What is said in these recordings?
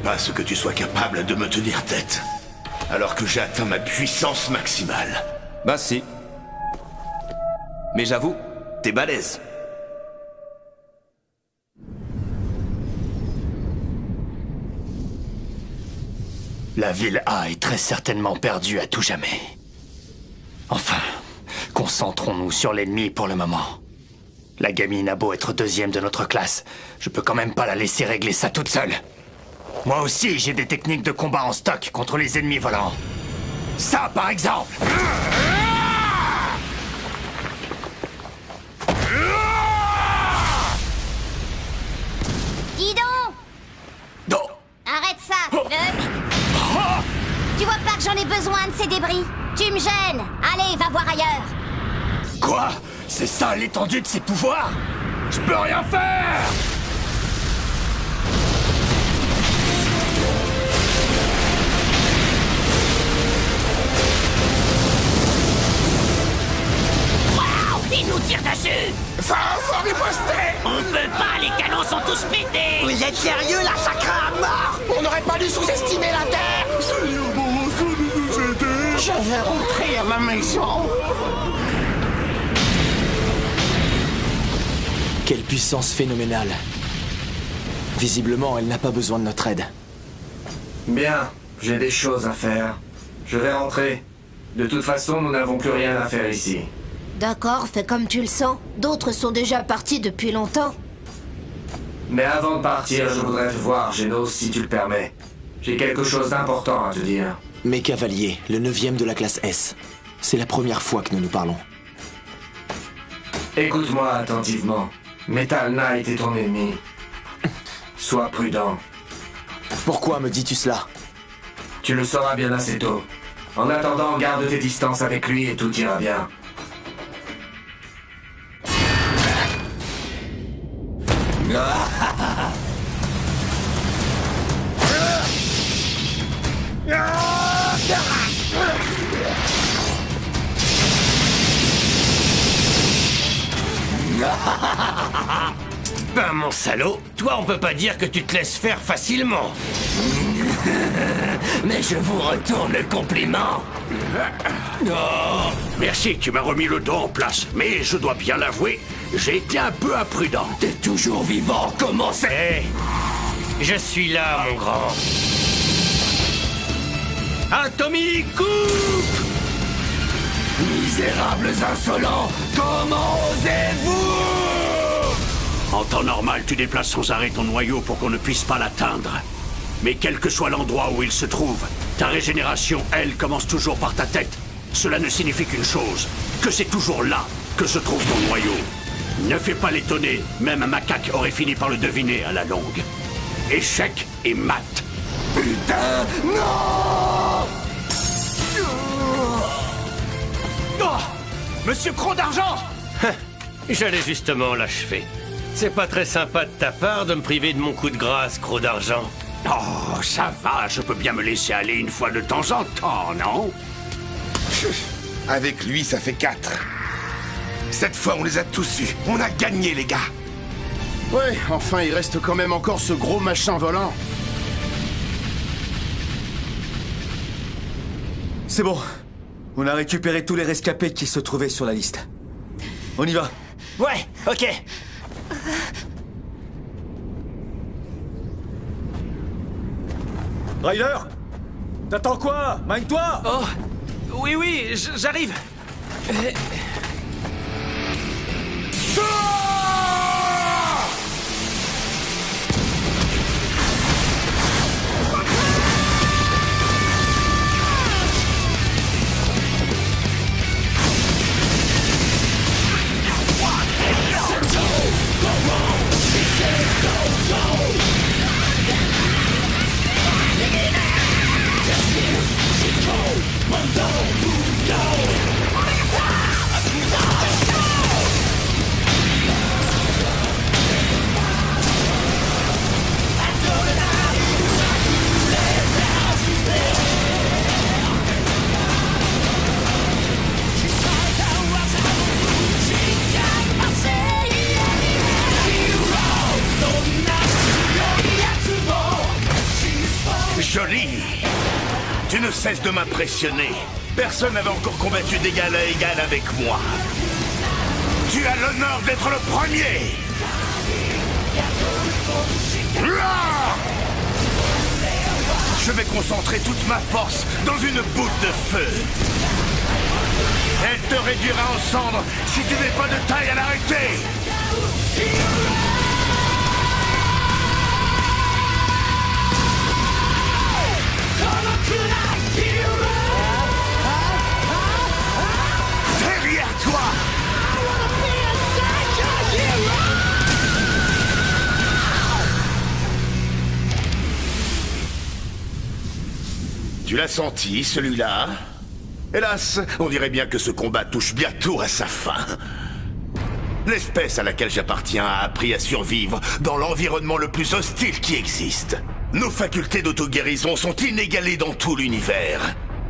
pas ce que tu sois capable de me tenir tête. Alors que j'ai atteint ma puissance maximale. Bah si. Mais j'avoue, t'es balèze. La ville A est très certainement perdue à tout jamais. Enfin, concentrons-nous sur l'ennemi pour le moment. La gamine a beau être deuxième de notre classe, je peux quand même pas la laisser régler ça toute seule. Moi aussi, j'ai des techniques de combat en stock contre les ennemis volants. Ça, par exemple. Dis donc! Non. Arrête ça! Tu vois pas que j'en ai besoin de ces débris? Tu me gênes! Allez, va voir ailleurs! Quoi? C'est ça l'étendue de ses pouvoirs? Je peux rien faire! Waouh! Il nous tire dessus! Faut riposter! On peut pas, les canons sont tous pétés! Vous êtes sérieux, la sacrée à mort? On n'aurait pas dû sous-estimer la Terre! Je vais rentrer à ma maison! Quelle puissance phénoménale. Visiblement, elle n'a pas besoin de notre aide. Bien, j'ai des choses à faire. Je vais rentrer. De toute façon, nous n'avons plus rien à faire ici. D'accord, fais comme tu le sens. D'autres sont déjà partis depuis longtemps. Mais avant de partir, je voudrais te voir, Genos, si tu le permets. J'ai quelque chose d'important à te dire. Mes cavaliers, le 9e de la classe S. C'est la première fois que nous nous parlons. Écoute-moi attentivement. Metal Knight est ton ennemi. Sois prudent. Pourquoi me dis-tu cela? Tu le sauras bien assez tôt. En attendant, garde tes distances avec lui et tout ira bien. Ben mon salaud, toi on peut pas dire que tu te laisses faire facilement. Mais je vous retourne le compliment. Oh, merci, tu m'as remis le dos en place. Mais je dois bien l'avouer, j'ai été un peu imprudent. T'es toujours vivant, comment c'est? Je suis là, mon grand. Atomic coupe! Misérables insolents, comment osez-vous? En temps normal, tu déplaces sans arrêt ton noyau pour qu'on ne puisse pas l'atteindre. Mais quel que soit l'endroit où il se trouve, ta régénération, elle, commence toujours par ta tête. Cela ne signifie qu'une chose, que c'est toujours là que se trouve ton noyau. Ne fais pas l'étonner, même un macaque aurait fini par le deviner à la longue. Échec et mat. Putain, non! Oh! Monsieur Croc d'Argent! J'allais justement l'achever. C'est pas très sympa de ta part de me priver de mon coup de grâce, Croc d'Argent. Oh, ça va, je peux bien me laisser aller une fois de temps en temps, non? Avec lui, ça fait 4. Cette fois, on les a tous eus. On a gagné, les gars. Ouais, enfin, il reste quand même encore ce gros machin volant. C'est bon. On a récupéré tous les rescapés qui se trouvaient sur la liste. On y va. Ouais, ok. Ryder! T'attends quoi? Mine-toi! Oh! Oui, oui, j'arrive! de m'impressionner. Personne n'avait encore combattu d'égal à égal avec moi. Tu as l'honneur d'être le premier. Je vais concentrer toute ma force dans une boule de feu. Elle te réduira en cendres si tu n'es pas de taille à l'arrêter. Derrière toi. Tu l'as senti, celui-là? Hélas, on dirait bien que ce combat touche bientôt à sa fin. L'espèce à laquelle j'appartiens a appris à survivre dans l'environnement le plus hostile qui existe. Nos facultés d'auto-guérison sont inégalées dans tout l'univers.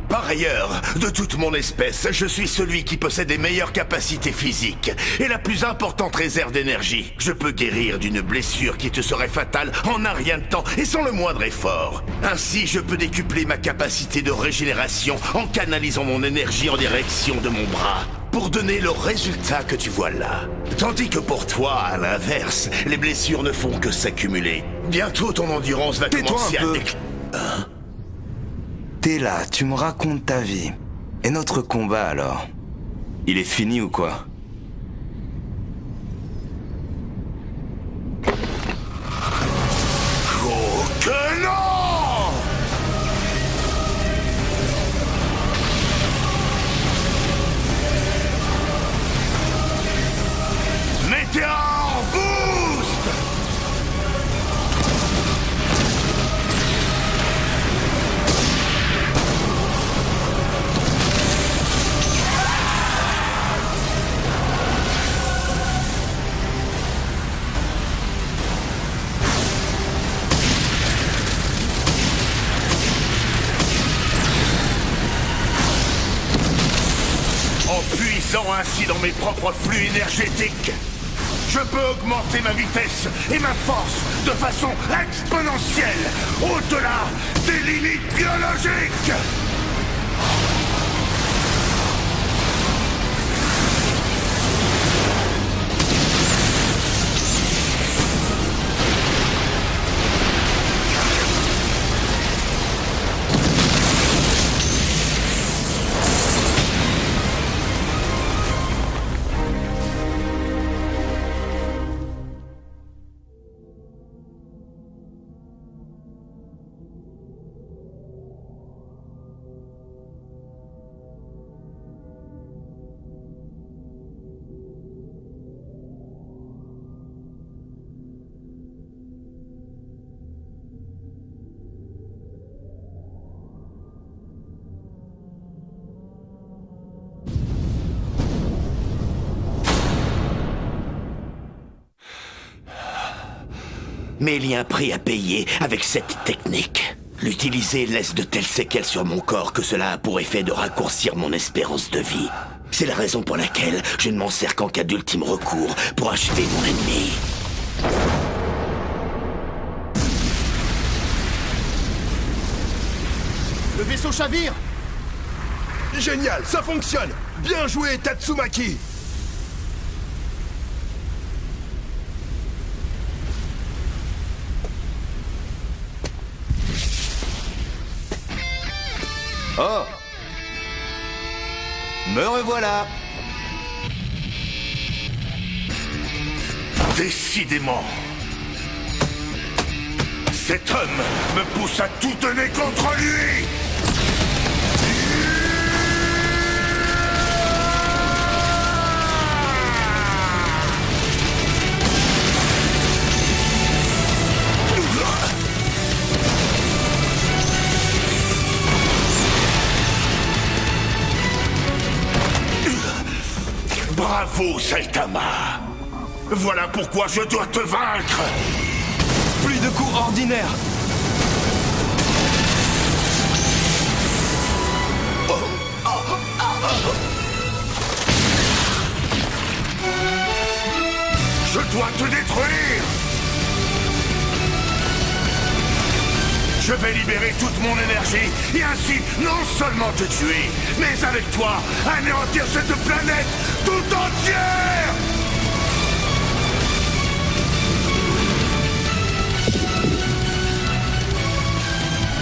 Par ailleurs, de toute mon espèce, je suis celui qui possède les meilleures capacités physiques et la plus importante réserve d'énergie. Je peux guérir d'une blessure qui te serait fatale en un rien de temps et sans le moindre effort. Ainsi, je peux décupler ma capacité de régénération en canalisant mon énergie en direction de mon bras, pour donner le résultat que tu vois là. Tandis que pour toi, à l'inverse, les blessures ne font que s'accumuler. Bientôt, ton endurance va commencer à décliner. Hein? T'es là, tu me racontes ta vie. Et notre combat alors? Il est fini ou quoi? Oh que non! Météore boost! En puisant ainsi dans mes propres flux énergétiques, je peux augmenter ma vitesse et ma force de façon exponentielle, au-delà des limites biologiques. Mais il y a un prix à payer avec cette technique. L'utiliser laisse de telles séquelles sur mon corps que cela a pour effet de raccourcir mon espérance de vie. C'est la raison pour laquelle je ne m'en sers qu'en cas d'ultime recours pour achever mon ennemi. Le vaisseau chavire! Génial, ça fonctionne! Bien joué, Tatsumaki! Oh! Me revoilà! Décidément, cet homme me pousse à tout donner contre lui! Bravo, Saitama! Voilà pourquoi je dois te vaincre! Plus de coups ordinaires! Je dois te détruire! Je vais libérer toute mon énergie et ainsi non seulement te tuer, mais avec toi, anéantir cette planète tout entière!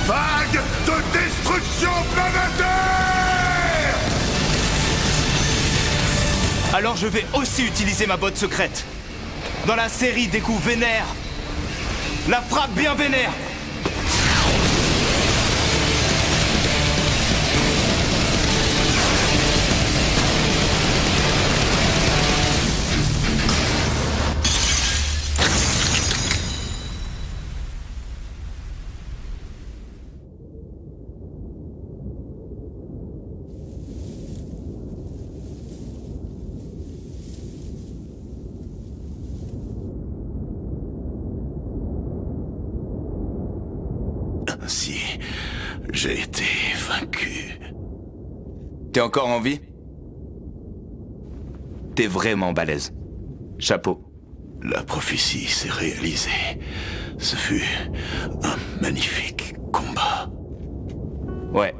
Vague de destruction planétaire! Alors je vais aussi utiliser ma botte secrète. Dans la série des coups vénères. La frappe bien vénère. Ainsi, j'ai été vaincu. T'es encore en vie? T'es vraiment balèze. Chapeau. La prophétie s'est réalisée. Ce fut un magnifique combat. Ouais,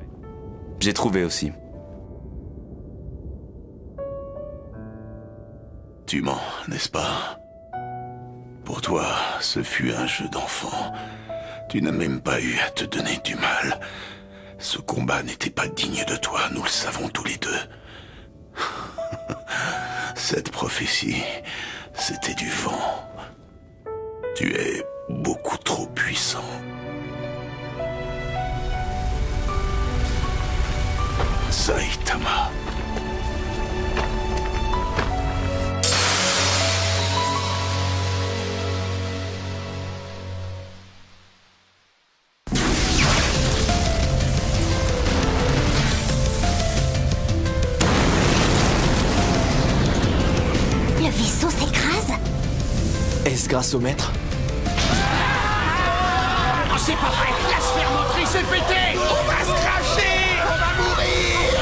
j'ai trouvé aussi. Tu mens, n'est-ce pas? Pour toi, ce fut un jeu d'enfant. Tu n'as même pas eu à te donner du mal. Ce combat n'était pas digne de toi, nous le savons tous les deux. Cette prophétie, c'était du vent. Tu es beaucoup trop puissant. Saitama. Le vaisseau s'écrase? Est-ce grâce au maître? Oh, c'est pas vrai. La sphère motrice est pétée. On va se cracher. On va mourir.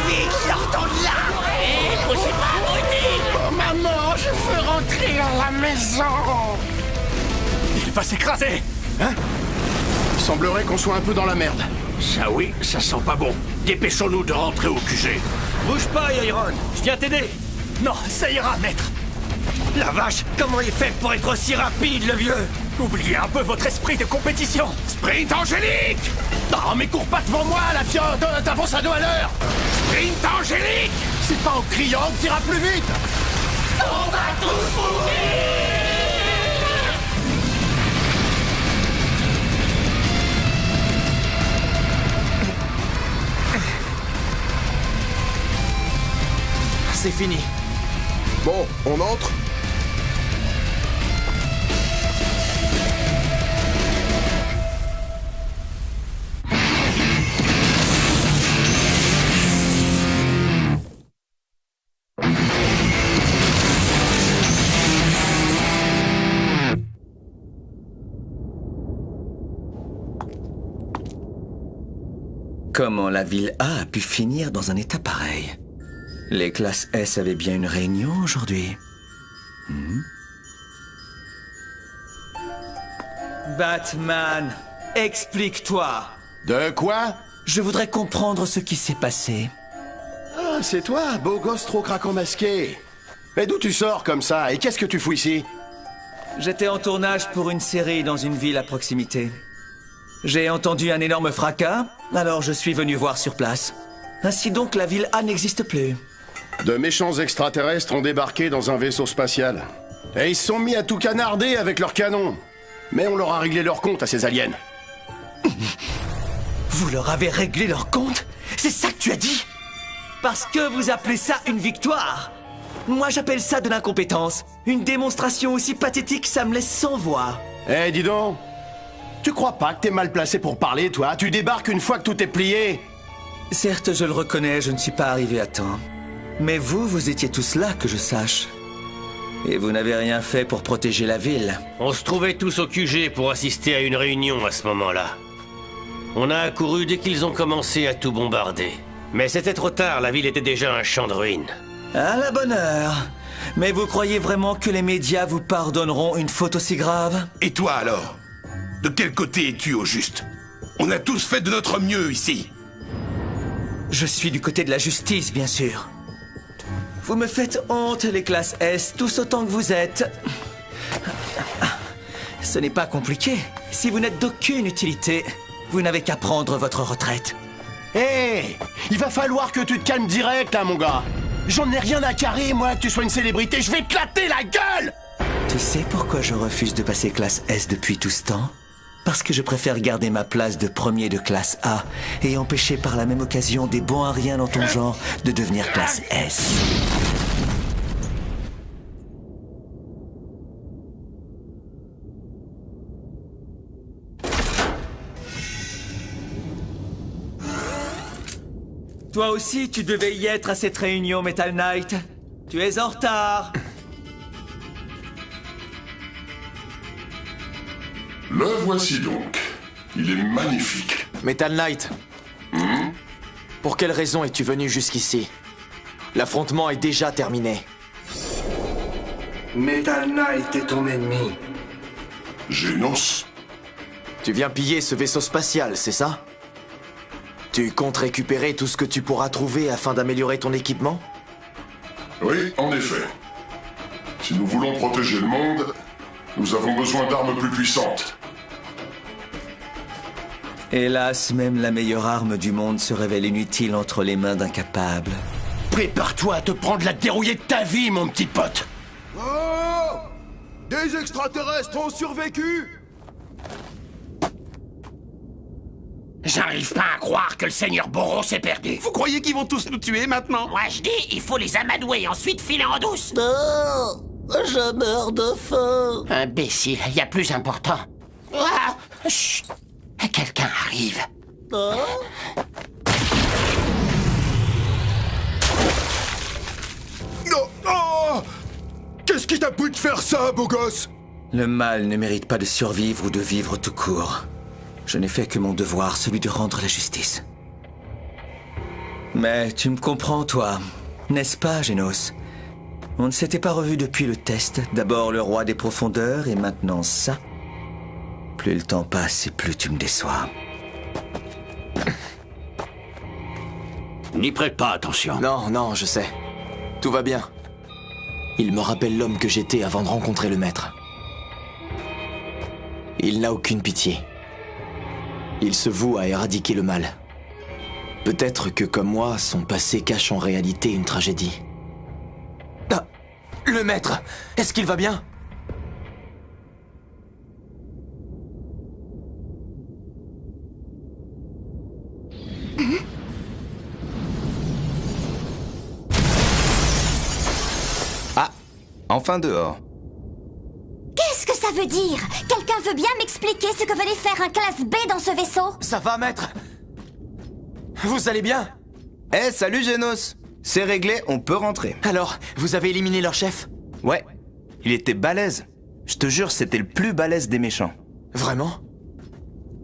Vite, sortons de là. Hé, poussez pas, abruti. Oh maman, je veux rentrer à la maison. Il va s'écraser! Hein? Il semblerait qu'on soit un peu dans la merde. Ça oui, ça sent pas bon. Dépêchons-nous de rentrer au QG. Bouge pas, Iron. Je viens t'aider. Non, ça ira, maître! La vache, comment il fait pour être aussi rapide, le vieux? Oubliez un peu votre esprit de compétition! Sprint Angélique! Non, mais cours pas devant moi, la fiode! T'avances à 2 à l'heure! Sprint Angélique! C'est pas en criant que t'iras plus vite! On va tous mourir. C'est fini. Bon, on entre? Comment la ville A pu finir dans un état pareil? Les classes S avaient bien une réunion aujourd'hui. Batman, explique-toi. De quoi? Je voudrais comprendre ce qui s'est passé. Ah, c'est toi, beau gosse trop craquant masqué. Mais d'où tu sors comme ça? Et qu'est-ce que tu fous ici? J'étais en tournage pour une série dans une ville à proximité. J'ai entendu un énorme fracas, alors je suis venu voir sur place. Ainsi donc, la ville A n'existe plus. De méchants extraterrestres ont débarqué dans un vaisseau spatial. Et ils se sont mis à tout canarder avec leurs canons. Mais on leur a réglé leur compte à ces aliens. Vous leur avez réglé leur compte? C'est ça que tu as dit? Parce que vous appelez ça une victoire. Moi, j'appelle ça de l'incompétence. Une démonstration aussi pathétique, ça me laisse sans voix. Eh, dis donc. Tu crois pas que t'es mal placé pour parler, toi? Tu débarques une fois que tout est plié. Certes, je le reconnais, je ne suis pas arrivé à temps. Mais vous étiez tous là, que je sache. Et vous n'avez rien fait pour protéger la ville. On se trouvait tous au QG pour assister à une réunion à ce moment-là. On a accouru dès qu'ils ont commencé à tout bombarder. Mais c'était trop tard, la ville était déjà un champ de ruines. À la bonne heure. Mais vous croyez vraiment que les médias vous pardonneront une faute aussi grave? Et toi alors? De quel côté es-tu au juste? On a tous fait de notre mieux ici. Je suis du côté de la justice, bien sûr. Vous me faites honte, les classes S, tous autant que vous êtes. Ce n'est pas compliqué. Si vous n'êtes d'aucune utilité, vous n'avez qu'à prendre votre retraite. Hé, il va falloir que tu te calmes direct, là, mon gars. J'en ai rien à carrer, moi, que tu sois une célébrité. Je vais éclater la gueule! Tu sais pourquoi je refuse de passer classe S depuis tout ce temps? Parce que je préfère garder ma place de premier de classe A et empêcher par la même occasion des bons à rien dans ton genre de devenir classe S. Toi aussi, tu devais y être à cette réunion, Metal Knight. Tu es en retard. Le voici donc. Il est magnifique. Metal Knight. Pour quelle raison es-tu venu jusqu'ici? L'affrontement est déjà terminé. Metal Knight est ton ennemi. Genos. Tu viens piller ce vaisseau spatial, c'est ça? Tu comptes récupérer tout ce que tu pourras trouver afin d'améliorer ton équipement? Oui, en effet. Si nous voulons protéger le monde, nous avons besoin d'armes plus puissantes. Hélas, même la meilleure arme du monde se révèle inutile entre les mains d'incapables. Prépare-toi à te prendre la dérouillée de ta vie, mon petit pote. Oh! Des extraterrestres ont survécu! J'arrive pas à croire que le seigneur Boros s'est perdu. Vous croyez qu'ils vont tous nous tuer maintenant? Moi je dis, il faut les amadouer et ensuite filer en douce. Non! Je meurs de faim! Imbécile, il y a plus important. Ah, chut! Quelqu'un arrive. Oh? Oh, oh! Qu'est-ce qui t'a pris de faire ça, beau gosse? Le mal ne mérite pas de survivre ou de vivre tout court. Je n'ai fait que mon devoir, celui de rendre la justice. Mais tu me comprends, toi, n'est-ce pas, Genos? On ne s'était pas revu depuis le test. D'abord le roi des profondeurs et maintenant ça. Plus le temps passe et plus tu me déçois. N'y prête pas attention. Non, non, je sais. Tout va bien. Il me rappelle l'homme que j'étais avant de rencontrer le maître. Il n'a aucune pitié. Il se voue à éradiquer le mal. Peut-être que, comme moi, son passé cache en réalité une tragédie. Ah, le maître! Est-ce qu'il va bien? Ah, enfin dehors. Qu'est-ce que ça veut dire? Quelqu'un veut bien m'expliquer ce que venait faire un classe B dans ce vaisseau? Ça va, maître? Vous allez bien? Eh, salut Genos. C'est réglé, on peut rentrer. Alors, vous avez éliminé leur chef? Ouais, il était balèze. Je te jure, c'était le plus balèze des méchants. Vraiment?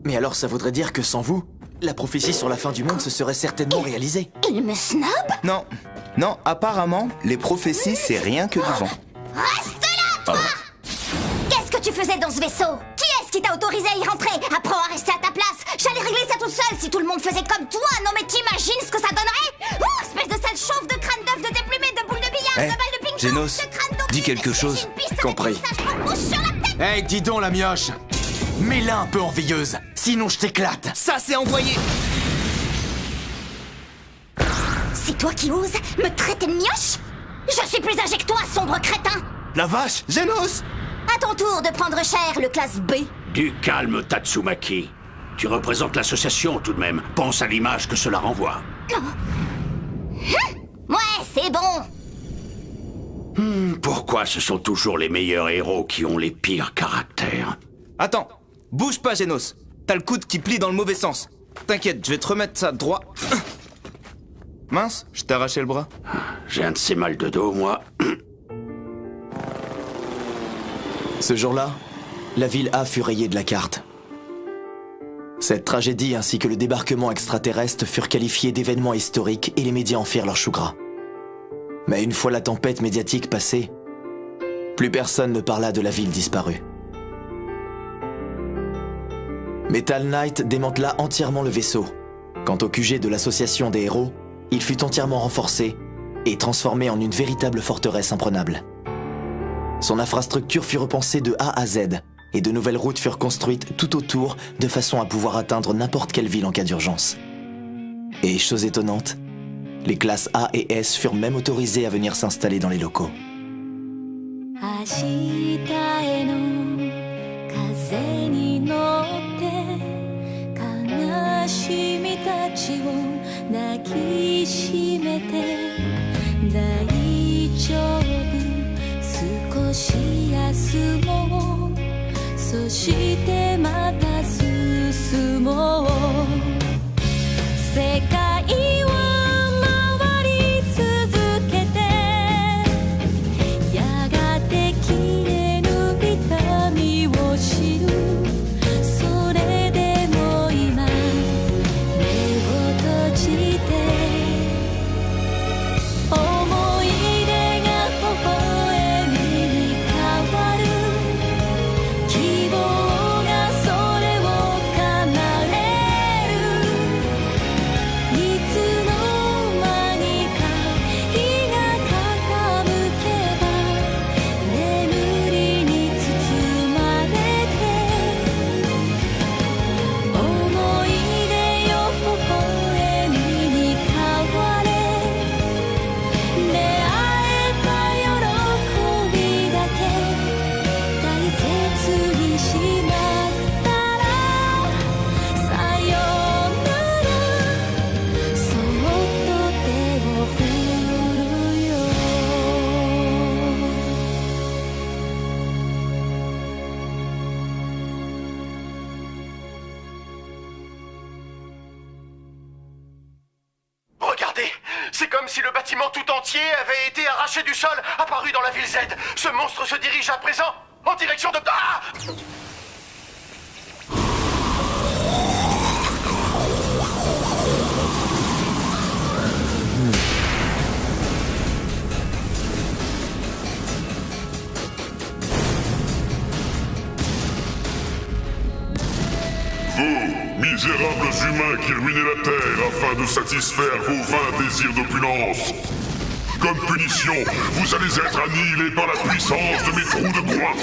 Mais alors ça voudrait dire que sans vous, la prophétie sur la fin du monde se serait certainement réalisée. Il me snob? Non, non, apparemment, les prophéties, c'est rien que du vent. Reste là, toi! Qu'est-ce que tu faisais dans ce vaisseau? Qui est-ce qui t'a autorisé à y rentrer? Apprends à rester à ta place. J'allais régler ça toute seule si tout le monde faisait comme toi. Non mais t'imagines ce que ça donnerait? Oh, espèce de sale chauve de crâne d'œuf, de déplumé, de boule de billard, de balle de ping-pong, Genos, de crâne d'eau, dis quelque chose. Compris. sur la tête. Hey, dis donc la mioche! Mets-la un peu en veilleuse, sinon je t'éclate. Ça, c'est envoyé. C'est toi qui oses me traiter de mioche? Je suis plus âgé que toi, sombre crétin. La vache, Genos! À ton tour de prendre cher, le classe B. Du calme, Tatsumaki. Tu représentes l'association tout de même. Pense à l'image que cela renvoie. Ouais, c'est bon. Pourquoi ce sont toujours les meilleurs héros qui ont les pires caractères? Attends, bouge pas Genos. T'as le coude qui plie dans le mauvais sens. T'inquiète, je vais te remettre ça droit. Mince, je t'ai arraché le bras. J'ai un de ces mal de dos, moi. Ce jour-là, la ville A fut rayée de la carte. Cette tragédie ainsi que le débarquement extraterrestre furent qualifiés d'événements historiques et les médias en firent leur chou gras. Mais une fois la tempête médiatique passée, plus personne ne parla de la ville disparue. Metal Knight démantela entièrement le vaisseau. Quant au QG de l'association des héros, il fut entièrement renforcé et transformé en une véritable forteresse imprenable. Son infrastructure fut repensée de A à Z, et de nouvelles routes furent construites tout autour de façon à pouvoir atteindre n'importe quelle ville en cas d'urgence. Et chose étonnante, les classes A et S furent même autorisées à venir s'installer dans les locaux. C'est comme si le bâtiment tout entier avait été arraché du sol, apparu dans la ville Z. Ce monstre se dirige à présent en direction de... Ah! Vous, misérables humains qui ruinez la Terre afin de satisfaire vos vains désirs d'opulence. Comme punition, vous allez être annihilés par la puissance de mes trous de croix.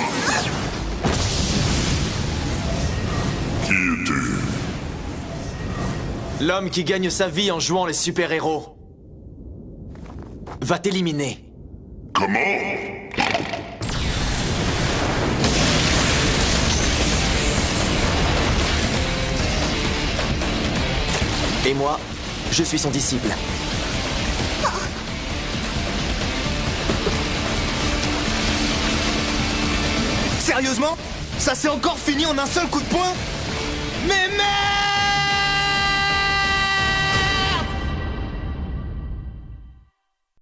Qui es-tu? L'homme qui gagne sa vie en jouant les super-héros va t'éliminer. Comment? Et moi, je suis son disciple. Sérieusement? Ça s'est encore fini en un seul coup de poing? Mais merde!